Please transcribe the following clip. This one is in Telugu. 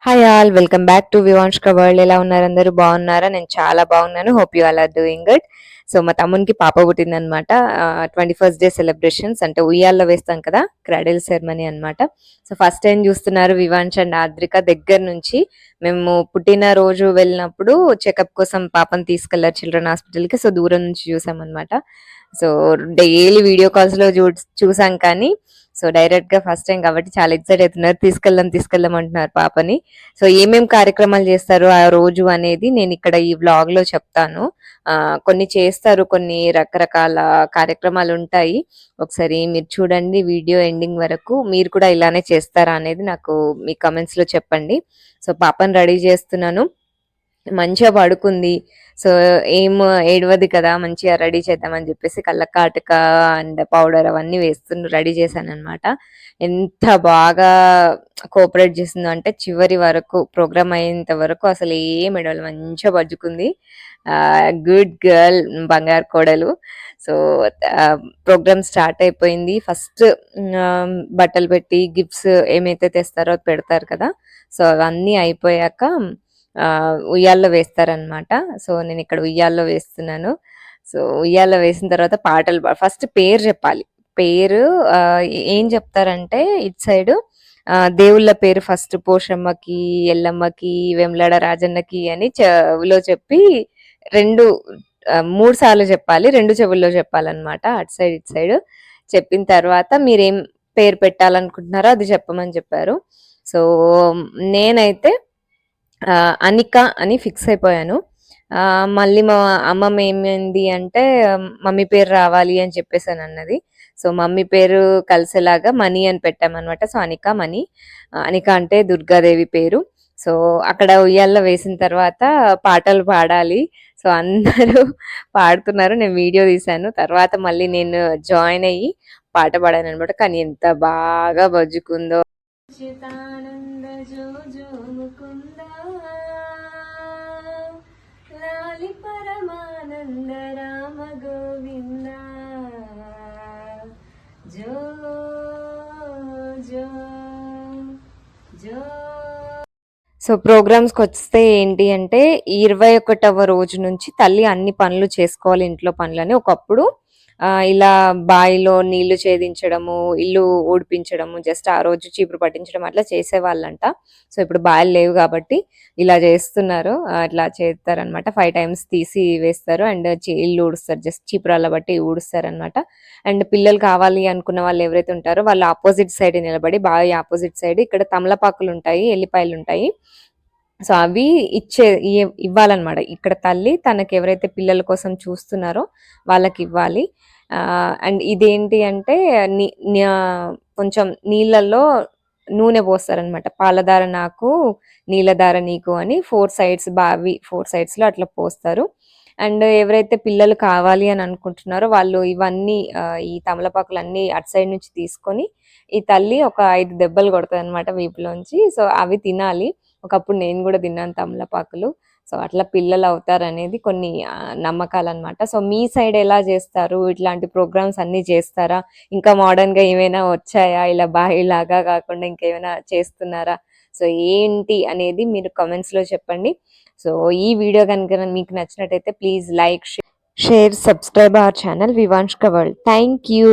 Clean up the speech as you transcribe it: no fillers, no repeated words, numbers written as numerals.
Hi all welcome back to Vivanshka world. ఎలా ఉన్నారు? అందరూ బాగున్నారా? నేను చాలా బాగున్నాను. Hope you all are doing good. So మా తమ్మునికి పాప పుట్టిందనమాట. 21st డే సెలబ్రేషన్స్ అంటే ఉయ్యాల్లో వేస్తాం కదా, క్రాడిల్ సెరమనీ అనమాట. సో ఫస్ట్ టైం చూస్తున్నారు వివాంష్ అండ్ ఆద్రిక దగ్గర నుంచి. మేము పుట్టిన రోజు వెళ్ళినప్పుడు చెకప్ కోసం పాపని తీసుకెళ్లారు చిల్డ్రన్ హాస్పిటల్కి. సో దూరం నుంచి చూసామన్నమాట. సో డైలీ వీడియో కాల్స్ లో చూసాం కానీ సో డైరెక్ట్ గా ఫస్ట్ టైం కాబట్టి చాలా ఎక్సైట్ అవుతున్నారు. తీసుకెళ్దాం అంటున్నారు పాపని. సో ఏమేం కార్యక్రమాలు చేస్తారు ఆ రోజు అనేది నేను ఇక్కడ ఈ వ్లాగ్ లో చెప్తాను. కొన్ని చేస్తారు, కొన్ని రకరకాల కార్యక్రమాలు ఉంటాయి. ఒకసారి మీరు చూడండి వీడియో ఎండింగ్ వరకు. మీరు కూడా ఇలానే చేస్తారా అనేది నాకు మీ కమెంట్స్ లో చెప్పండి. సో పాపని రెడీ చేస్తున్నాను. మంచిగా పడుకుంది. సో ఏం ఏడవది కదా, మంచిగా రెడీ చేద్దామని చెప్పేసి కళ్ళకి కాటుక అండ్ పౌడర్ అవన్నీ రెడీ చేశాను అనమాట. ఎంత బాగా కోఆపరేట్ చేసిందో అంటే చివరి వరకు, ప్రోగ్రామ్ అయ్యేంత వరకు అసలు ఏం ఏడవలేదు, మంచిగా పడుకుంది. గుడ్ గర్ల్, బంగారు కోడలు. సో ప్రోగ్రామ్ స్టార్ట్ అయిపోయింది. ఫస్ట్ బట్టలు పెట్టి గిఫ్ట్స్ ఏమైతే తెస్తారో అది పెడతారు కదా. సో అవన్నీ అయిపోయాక ఉయ్యాల్లో వేస్తారనమాట. సో నేను ఇక్కడ ఉయ్యాల్లో వేస్తున్నాను. సో ఉయ్యాల్లో వేసిన తర్వాత పాటలు ఫస్ట్ పేరు చెప్పాలి. పేరు ఏం చెప్తారంటే ఇటు సైడ్ దేవుళ్ళ పేరు ఫస్ట్ పోషమ్మకి, ఎల్లమ్మకి, వెమ్లాడ రాజన్నకి అని చెవిలో చెప్పి రెండు 3 సార్లు చెప్పాలి. 2 చెవుల్లో చెప్పాలన్నమాట. అటు సైడ్ ఇటు సైడ్ చెప్పిన తర్వాత మీరేం పేరు పెట్టాలనుకుంటున్నారో అది చెప్పమని చెప్పారు. సో నేనైతే అనిక అని ఫిక్స్ అయిపోయాను. మళ్ళీ మా అమ్మమ్మ ఏమైంది అంటే మమ్మీ పేరు రావాలి అని చెప్పేసాను అన్నది. సో మమ్మీ పేరు కలిసేలాగా మనీ అని పెట్టామన్నమాట. సో అనిక మనీ. అనిక అంటే దుర్గాదేవి పేరు. సో అక్కడ ఉయ్యాల్లో వేసిన తర్వాత పాటలు పాడాలి. సో అందరూ పాడుతున్నారు, నేను వీడియో తీశాను. తర్వాత మళ్ళీ నేను జాయిన్ అయ్యి పాట పాడాను అనమాట. కానీ ఎంత బాగా బజ్జుకుందో. చితానంద జో జో ముకుంద లాలి పరమానంద రామ గోవింద జో జో జో. సో ప్రోగ్రామ్స్కి వస్తే ఏంటి అంటే 21వ రోజు నుంచి తల్లి అన్ని పనులు చేసుకోవాలి, ఇంట్లో పనులని. ఒకప్పుడు ఇలా బావిలో నీళ్లు ఛేదించడము, ఇల్లు ఊడిపించడము, జస్ట్ ఆ రోజు చీపురు పట్టించడం అట్లా చేసేవాళ్ళంట. సో ఇప్పుడు బావిలు లేవు కాబట్టి ఇలా చేస్తున్నారు. అట్లా చేస్తారనమాట. 5 టైమ్స్ తీసి వేస్తారు అండ్ ఇల్లు ఊడుస్తారు, జస్ట్ చీపురాల బట్టి ఊడుస్తారనమాట. అండ్ పిల్లలు కావాలి అనుకున్న వాళ్ళు ఎవరైతే ఉంటారో వాళ్ళు ఆపోజిట్ సైడ్ నిలబడి, బావి ఆపోజిట్ సైడ్ ఇక్కడ తమలపాకులు ఉంటాయి, ఎల్లిపాయలు ఉంటాయి. సో అవి ఇవ్వాలన్నమాట. ఇక్కడ తల్లి తనకి ఎవరైతే పిల్లల కోసం చూస్తున్నారో వాళ్ళకి ఇవ్వాలి. అండ్ ఇదేంటి అంటే కొంచెం నీళ్ళల్లో నూనె పోస్తారనమాట. పాలధార నాకు, నీళ్ళధార నీకు అని 4 సైడ్స్, బావి 4 సైడ్స్ లో అట్లా పోస్తారు. అండ్ ఎవరైతే పిల్లలు కావాలి అని అనుకుంటున్నారో వాళ్ళు ఇవన్నీ ఈ తమలపాకులన్నీ అటు సైడ్ నుంచి తీసుకొని ఈ తల్లి ఒక 5 దెబ్బలు కొడుతుంది అనమాట వీపులోంచి. సో అవి తినాలి. ఒకప్పుడు నేను కూడా తిన్నాను తమలపాకులు. సో అట్లా పిల్లలు అవుతారు అనేది కొన్ని నమ్మకాలు అనమాట. సో మీ సైడ్ ఎలా చేస్తారు? ఇట్లాంటి ప్రోగ్రామ్స్ అన్ని చేస్తారా? ఇంకా మోడర్న్ గా ఏమైనా వచ్చాయా? ఇలా బాయిలాగా కాకుండా ఇంకేమైనా చేస్తున్నారా? సో ఏంటి అనేది మీరు కమెంట్స్ లో చెప్పండి. సో ఈ వీడియో కనుక మీకు నచ్చినట్టయితే please like, share, subscribe our channel Vivanshka world. Thank you.